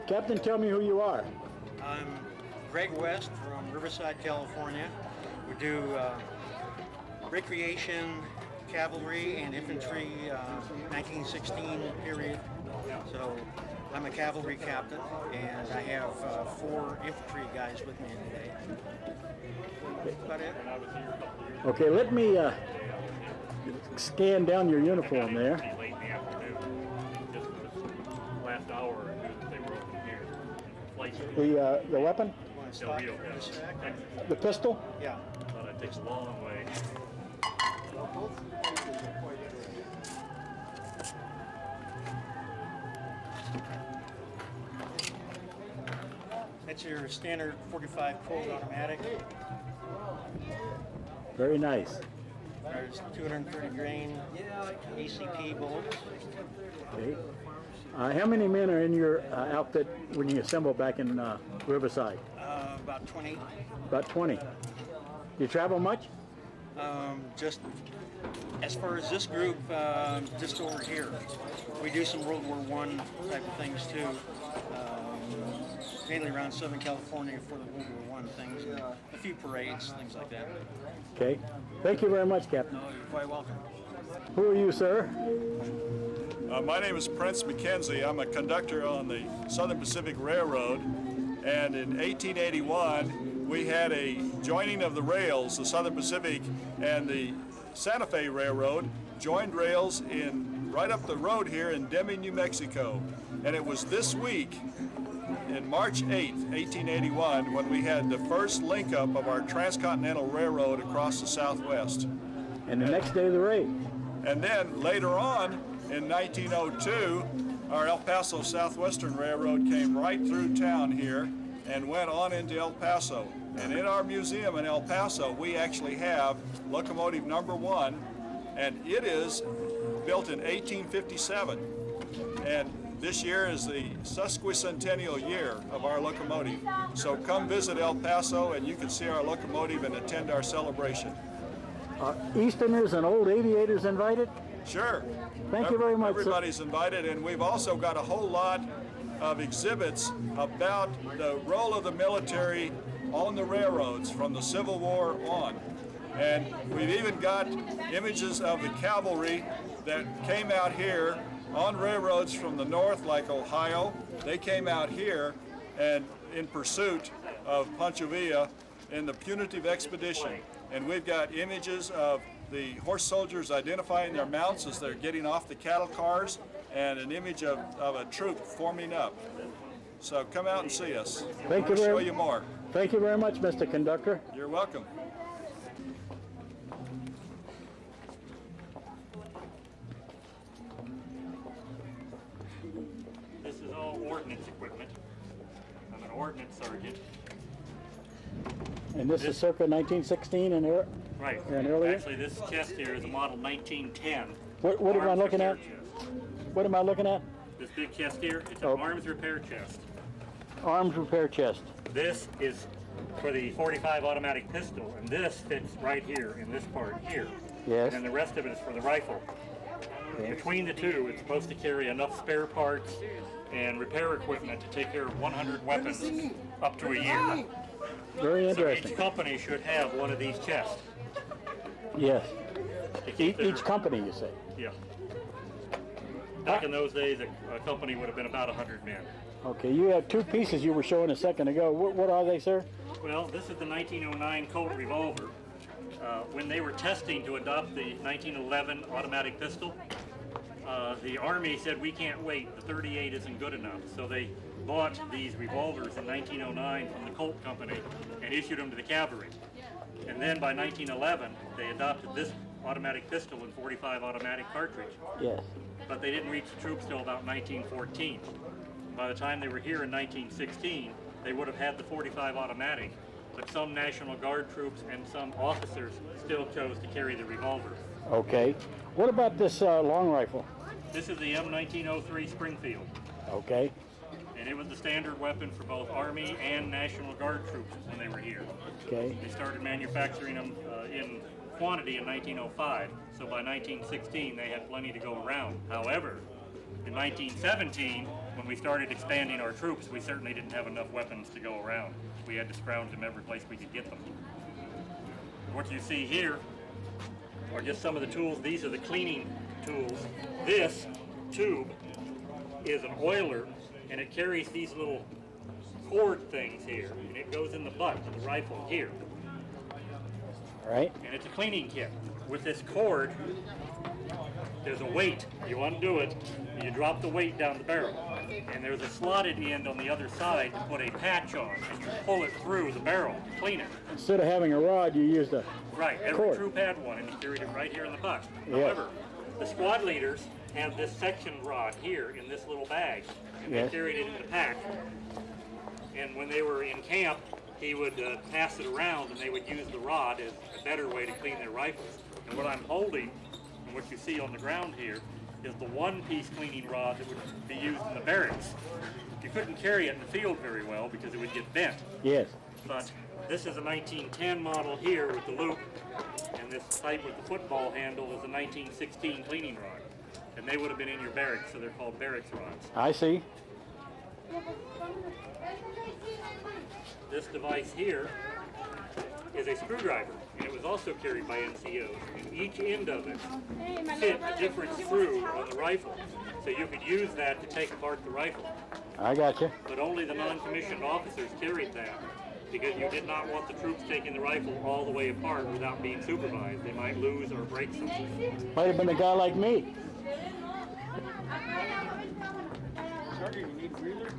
Captain, tell me who you are. I'm Greg West from Riverside, California. We do recreation, cavalry, and infantry 1916 period. So I'm a cavalry captain, and I have 4 infantry guys with me today. That's about it. Okay, let me scan down your uniform there. Late in the afternoon, just last hour, I knew that they were open here. The weapon? Stop Del Rio, for a sec. The pistol? Yeah. Thought it takes a long way. That's your standard 45 Colt automatic. Very nice. There's 230 grain ACP bullets. Okay. How many men are in your outfit when you assemble back in Riverside? About 20. About 20. You travel much? Just as far as this group, just over here. We do some World War I type of things too. Mainly around Southern California for the World War I things. A few parades, things like that. Okay. Thank you very much, Captain. No, you're quite welcome. Who are you, sir? My name is Prince McKenzie. I'm a conductor on the Southern Pacific Railroad, and in 1881 we had a joining of the rails. The Southern Pacific and the Santa Fe Railroad joined rails in right up the road here in Demi, New Mexico, and it was this week in March 8, 1881, when we had the first link up of our transcontinental railroad across the Southwest. And the next day, the raid. And then later on, in 1902, our El Paso Southwestern Railroad came right through town here and went on into El Paso. And in our museum in El Paso, we actually have locomotive number 1, and it is built in 1857. And this year is the sesquicentennial year of our locomotive. So come visit El Paso and you can see our locomotive and attend our celebration. Easterners and old aviators invited? Sure. Thank you very much, sir. Everybody's invited, and we've also got a whole lot of exhibits about the role of the military on the railroads from the Civil War on. And we've even got images of the cavalry that came out here on railroads from the north, like Ohio. They came out here and in pursuit of Pancho Villa in the punitive expedition. And we've got images of the horse soldiers identifying their mounts as they're getting off the cattle cars, and an image of a troop forming up. So come out and see us. Thank you We'll show very you more. Thank you very much, Mr. Conductor. You're welcome. This is all ordnance equipment. I'm an ordnance sergeant. And this is circa 1916 and Right. earlier? Actually, this chest here is a model 1910. What am I Arms looking repair at? chest. What am I looking at? This big chest here, it's an Oh. arms repair chest. Arms repair chest. This is for the 45 automatic pistol, and this fits right here in this part here. Yes. And the rest of it is for the rifle. Between the two, it's supposed to carry enough spare parts and repair equipment to take care of 100 weapons up to a year. Very So interesting. each company should have one of these chests. Yes. To keep their- Each company, you say? Yeah. Back in those days, a company would have been about 100 men. Okay, you have 2 pieces you were showing a second ago. What are they, sir? Well, this is the 1909 Colt revolver. When they were testing to adopt the 1911 automatic pistol, the Army said, we can't wait, the 38 isn't good enough. So they bought these revolvers in 1909 from the Colt company and issued them to the cavalry. And then by 1911, they adopted this automatic pistol and 45 automatic cartridge. Yes. But they didn't reach the troops till about 1914. By the time they were here in 1916, they would have had the 45 automatic, but some National Guard troops and some officers still chose to carry the revolver. Okay. What about this long rifle? This is the M1903 Springfield, Okay. and it was the standard weapon for both Army and National Guard troops when they were here. Okay. They started manufacturing them in quantity in 1905, so by 1916 they had plenty to go around. However, in 1917, when we started expanding our troops, we certainly didn't have enough weapons to go around. We had to scrounge them every place we could get them. What you see here are just some of the tools. These are the cleaning tools. This tube is an oiler, and it carries these little cord things here, and it goes in the butt of the rifle here. All right. And it's a cleaning kit. With this cord, there's a weight. You undo it, and you drop the weight down the barrel. And there's a slotted end on the other side to put a patch on, and you pull it through the barrel to clean it. Instead of having a rod, you used a Right, every cord. troop had one, and he carried it right here in the butt. Yeah. However, the squad leaders have this section rod here in this little bag, and Yes. they carried it in the pack. And when they were in camp, he would pass it around, and they would use the rod as a better way to clean their rifles. And what I'm holding, and what you see on the ground here, is the one-piece cleaning rod that would be used in the barracks. You couldn't carry it in the field very well because it would get bent. Yes. But this is a 1910 model here with the loop, and this type with the football handle is a 1916 cleaning rod. And they would have been in your barracks, so they're called barracks rods. I see. This device here is a screwdriver, and it was also carried by NCOs. And each end of it fit a different screw on the rifle, so you could use that to take apart the rifle. I got you. But only the non-commissioned officers carried that, because you did not want the troops taking the rifle all the way apart without being supervised. They might lose or break something. Might have been a guy like me. Sergeant, you need a breather?